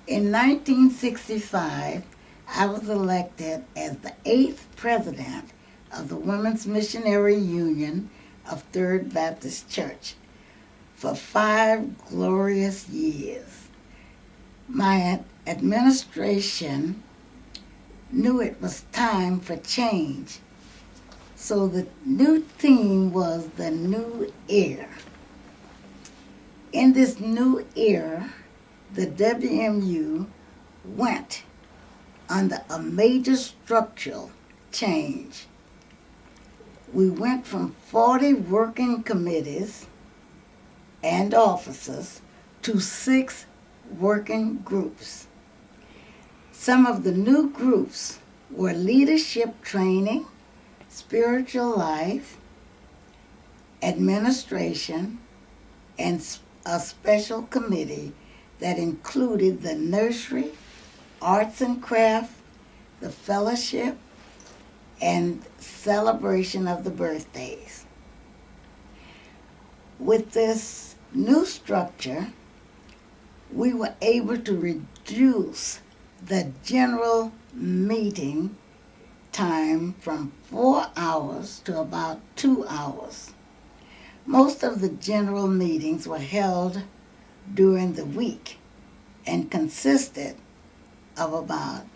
In 1965, I was elected as the 8th president of the Women's Missionary Union of 3rd Baptist Church for 5 glorious years. My administration knew it was time for change, so the new theme was the new era. In this new era, the WMU went under a major structural change. We went from 40 working committees and officers to 6 working groups. Some of the new groups were leadership training, spiritual life, administration, and a special committee that included the nursery, arts and craft, the fellowship, and celebration of the birthdays. With this new structure, we were able to reduce the general meeting time from 4 hours to about 2 hours. Most of the general meetings were held during the week and consisted of about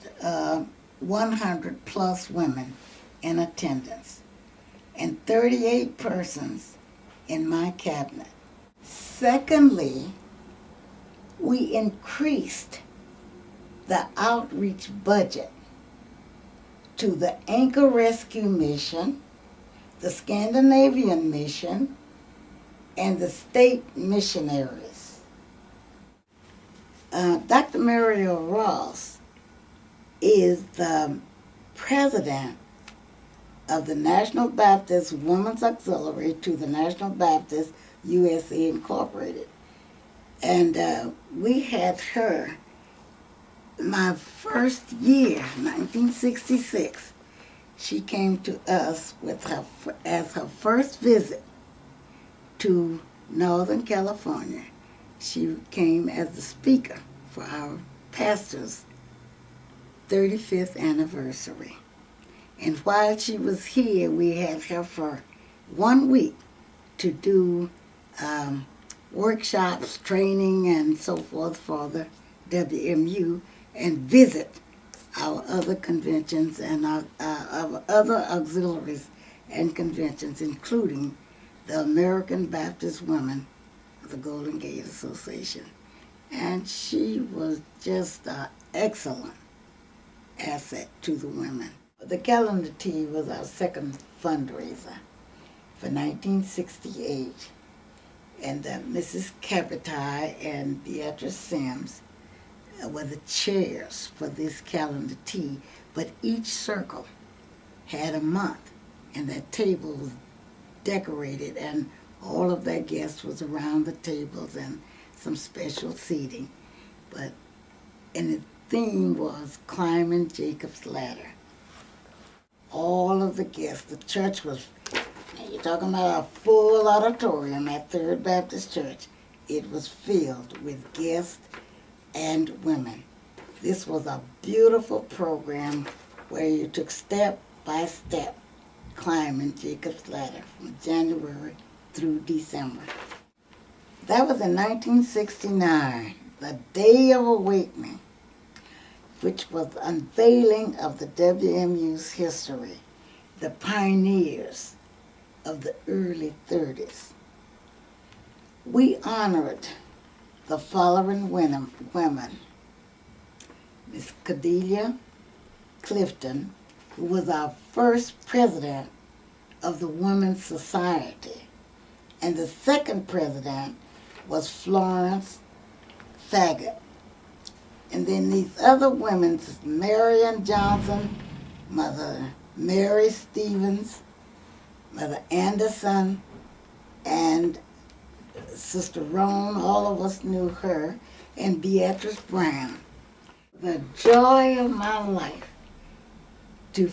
100 plus women in attendance and 38 persons in my cabinet. Secondly, we increased the outreach budget to the Anchor Rescue Mission, the Scandinavian Mission, and the state missionaries. Dr. Muriel Ross is the president of the National Baptist Women's Auxiliary to the National Baptist USA Incorporated. And we had her my first year, 1966. She came to us with as her first visit to Northern California. She came as the speaker for our pastor's 35th anniversary. And while she was here, we had her for 1 week to do workshops, training, and so forth for the WMU, and visit our other conventions and our other auxiliaries and conventions, including the American Baptist Women of the Golden Gate Association. And she was just an excellent asset to the women. The calendar tea was our second fundraiser for 1968. And Mrs. Capitaine and Beatrice Sims were the chairs for this calendar tea, but each circle had a month, and that table was decorated, and all of their guests was around the tables and some special seating. And the theme was climbing Jacob's ladder. All of the guests, the church was, you're talking about a full auditorium at 3rd Baptist Church. It was filled with guests and women. This was a beautiful program where you took step by step climbing Jacob's ladder from January through December. That was in 1969, the Day of Awakening, which was the unveiling of the WMU's history, the pioneers of the early 30s. We honored the following women: Miss Cordelia Clifton, who was our first president of the Women's Society, and the second president was Florence Faggett. And then these other women, Marion Johnson, Mother Mary Stevens, Mother Anderson, and Sister Roan, all of us knew her, and Beatrice Brown. The joy of my life to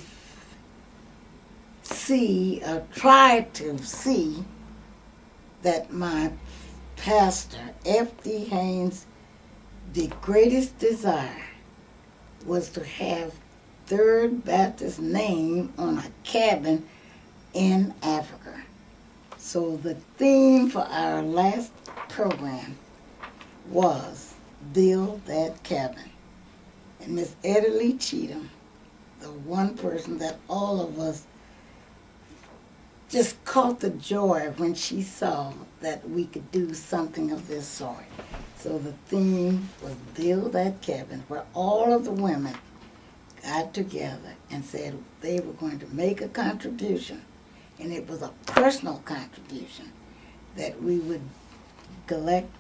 see, or try to see, that my pastor, F.D. Haynes the greatest desire was to have 3rd Baptist name on a cabin in Africa. So the theme for our last program was Build That Cabin. And Miss Etta Lee Cheatham, the one person that all of us just caught the joy when she saw that we could do something of this sort. So the theme was Build That Cabin, where all of the women got together and said they were going to make a contribution, and it was a personal contribution, that we would collect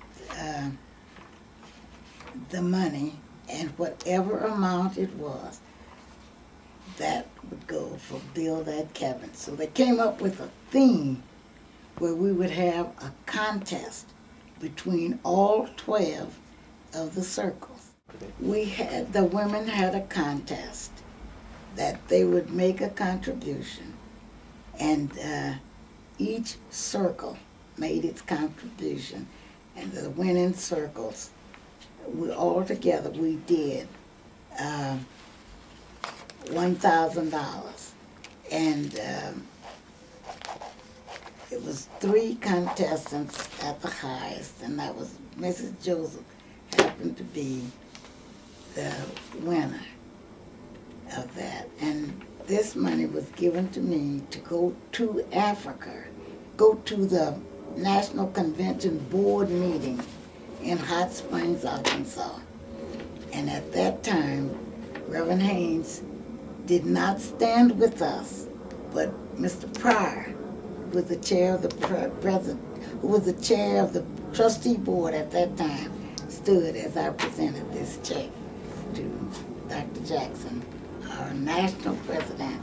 the money, and whatever amount it was, that would go for Build That Cabin. So they came up with a theme where we would have a contest between all 12 of the circles. The women had a contest that they would make a contribution, and each circle made its contribution, and the winning circles, all together we did $1,000, and it was 3 contestants at the highest, and that was Mrs. Joseph happened to be the winner of that. And this money was given to me to go to Africa, go to the National Convention Board meeting in Hot Springs, Arkansas. And at that time, Reverend Haynes did not stand with us, but Mr. Pryor, who was the chair of the trustee board at that time, stood as I presented this check to Dr. Jackson, our national president.